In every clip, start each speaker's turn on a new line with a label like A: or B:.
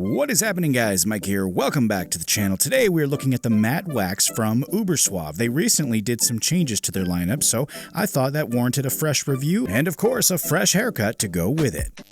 A: What is happening, guys? Mike here. Welcome back to the channel. Today we're looking at the matte wax from Ubersuave. They recently did some changes to their lineup, so I thought that warranted a fresh review and of course a fresh haircut to go with it.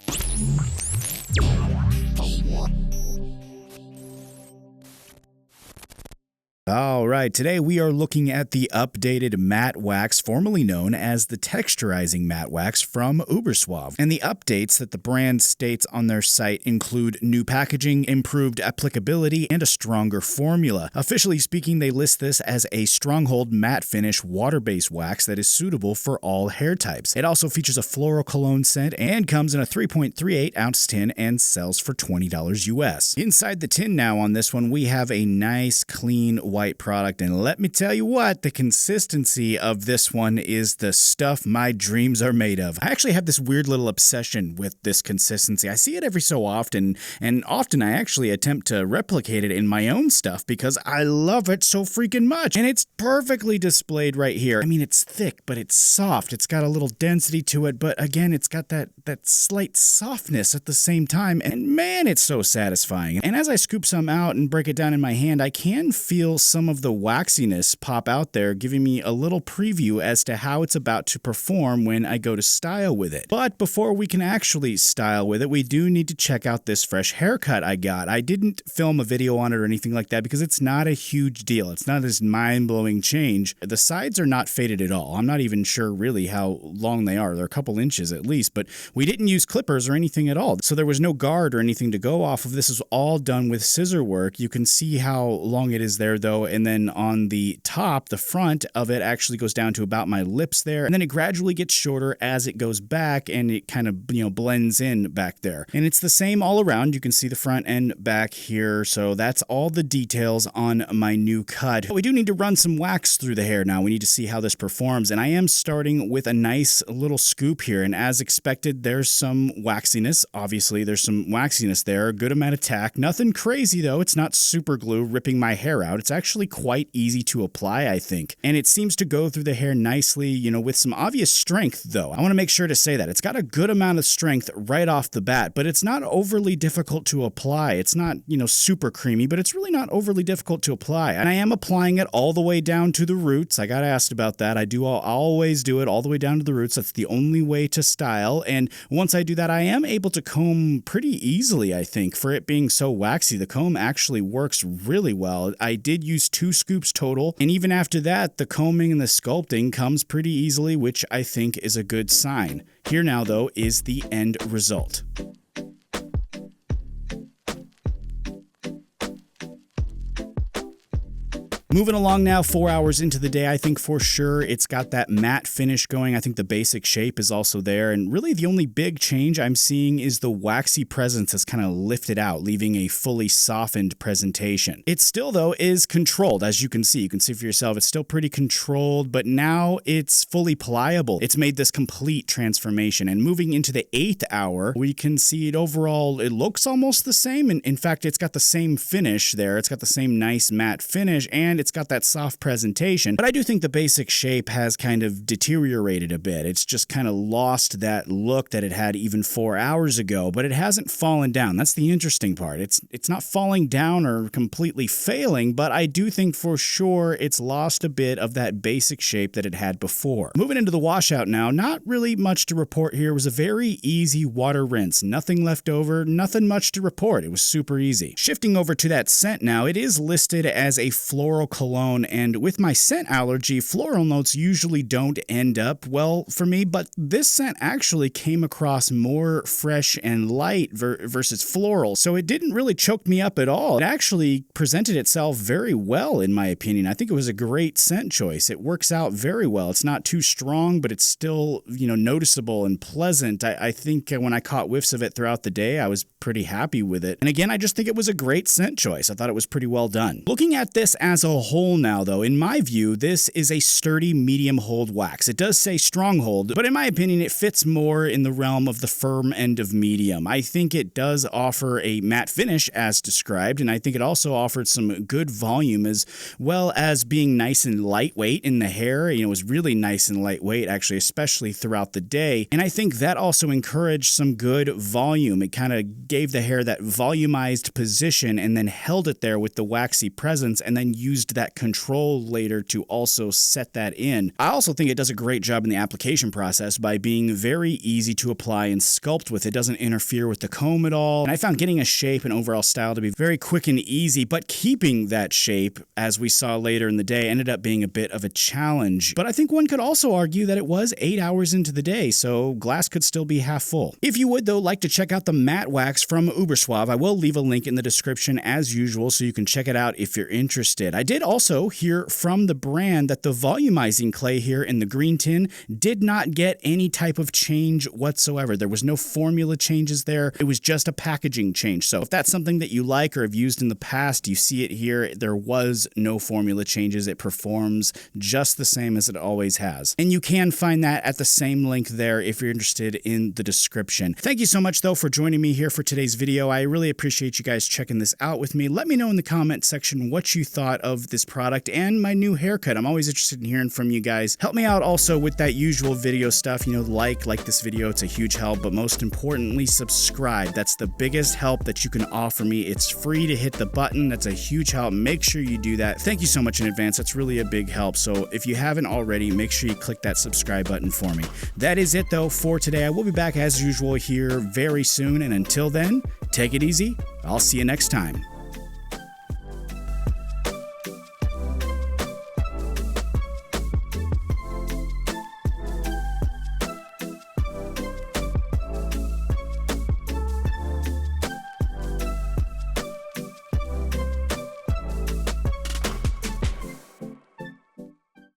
A: Alright, today we are looking at the updated matte wax, formerly known as the texturizing matte wax from Ubersuave. And the updates that the brand states on their site include new packaging, improved applicability, and a stronger formula. Officially speaking, they list this as a stronghold matte finish water-based wax that is suitable for all hair types. It also features a floral cologne scent and comes in a 3.38 ounce tin and sells for $20 US. Inside the tin now on this one, we have a nice, clean, white product, and let me tell you what, the consistency of this one is the stuff my dreams are made of. I actually have this weird little obsession with this consistency. I see it every so often, and often I actually attempt to replicate it in my own stuff because I love it so freaking much. And it's perfectly displayed right here. I mean, it's thick, but it's soft. It's got a little density to it, but again, it's got that slight softness at the same time, and man, it's so satisfying. And as I scoop some out and break it down in my hand, I can feel some of the waxiness pop out there, giving me a little preview as to how it's about to perform when I go to style with it. But before we can actually style with it, we do need to check out this fresh haircut I got. I didn't film a video on it or anything like that because it's not a huge deal. It's not this mind-blowing change. The sides are not faded at all. I'm not even sure really how long they are. They're a couple inches at least, but we didn't use clippers or anything at all. So there was no guard or anything to go off of. This is all done with scissor work. You can see how long it is there though, and then on the top, the front of it actually goes down to about my lips there, and then it gradually gets shorter as it goes back, and it kind of, blends in back there. And it's the same all around. You can see the front and back here, so that's all the details on my new cut. But we do need to run some wax through the hair now. We need to see how this performs, and I am starting with a nice little scoop here, and as expected, there's some waxiness. Obviously, there's some waxiness there, a good amount of tack. Nothing crazy though. It's not super glue ripping my hair out. It's actually quite easy to apply, I think. And it seems to go through the hair nicely, with some obvious strength though. I want to make sure to say that. It's got a good amount of strength right off the bat, but it's not overly difficult to apply. It's not, super creamy, but it's really not overly difficult to apply. And I am applying it all the way down to the roots. I got asked about that. I always do it all the way down to the roots. That's the only way to style. And once I do that, I am able to comb pretty easily, I think. For it being so waxy, the comb actually works really well. I did use 2 scoops total, and even after that, the combing and the sculpting comes pretty easily, which I think is a good sign. Here now, though, is the end result. Moving along now, 4 hours into the day, I think for sure it's got that matte finish going. I think the basic shape is also there, and really the only big change I'm seeing is the waxy presence that's kind of lifted out, leaving a fully softened presentation. It still, though, is controlled, as you can see. You can see for yourself, it's still pretty controlled, but now it's fully pliable. It's made this complete transformation, and moving into the 8th hour, we can see it overall, it looks almost the same, and in fact, it's got the same finish there. It's got the same nice matte finish, and it's got that soft presentation, but I do think the basic shape has kind of deteriorated a bit. It's just kind of lost that look that it had even 4 hours ago, but it hasn't fallen down. That's the interesting part. It's not falling down or completely failing, but I do think for sure it's lost a bit of that basic shape that it had before. Moving into the washout now, not really much to report here. It was a very easy water rinse. Nothing left over, nothing much to report. It was super easy. Shifting over to that scent now, it is listed as a floral cologne, and with my scent allergy, floral notes usually don't end up well for me, but this scent actually came across more fresh and light versus floral, so it didn't really choke me up at all. It actually presented itself very well, in my opinion. I think it was a great scent choice. It works out very well. It's not too strong, but it's still, noticeable and pleasant. I think when I caught whiffs of it throughout the day, I was pretty happy with it. And again, I just think it was a great scent choice. I thought it was pretty well done. Looking at this as a whole now, though, in my view, this is a sturdy medium hold wax. It does say strong hold, but in my opinion, it fits more in the realm of the firm end of medium. I think it does offer a matte finish as described, and I think it also offered some good volume as well as being nice and lightweight in the hair. You know, it was really nice and lightweight, actually, especially throughout the day. And I think that also encouraged some good volume. It kind of gave the hair that volumized position and then held it there with the waxy presence and then used that control later to also set that in. I also think it does a great job in the application process by being very easy to apply and sculpt with. It doesn't interfere with the comb at all. And I found getting a shape and overall style to be very quick and easy, but keeping that shape, as we saw later in the day, ended up being a bit of a challenge. But I think one could also argue that it was 8 hours into the day, so glass could still be half full. If you would, though, like to check out the matte wax from Ubersuave, I will leave a link in the description as usual so you can check it out if you're interested. I did also hear from the brand that the volumizing clay here in the green tin did not get any type of change whatsoever. There was no formula changes there. It was just a packaging change. So if that's something that you like or have used in the past, you see it here. There was no formula changes. It performs just the same as it always has. And you can find that at the same link there if you're interested in the description. Thank you so much, though, for joining me here for today's video. I really appreciate you guys checking this out with me. Let me know in the comment section what you thought of this product and my new haircut. I'm always interested in hearing from you guys. Help me out also with that usual video stuff. You know, like this video. It's a huge help, but most importantly, subscribe. That's the biggest help that you can offer me. It's free to hit the button. That's a huge help. Make sure you do that. Thank you so much in advance. That's really a big help. So if you haven't already, make sure you click that subscribe button for me. That is it, though, for today. I will be back as usual here very soon. And until then, take it easy. I'll see you next time.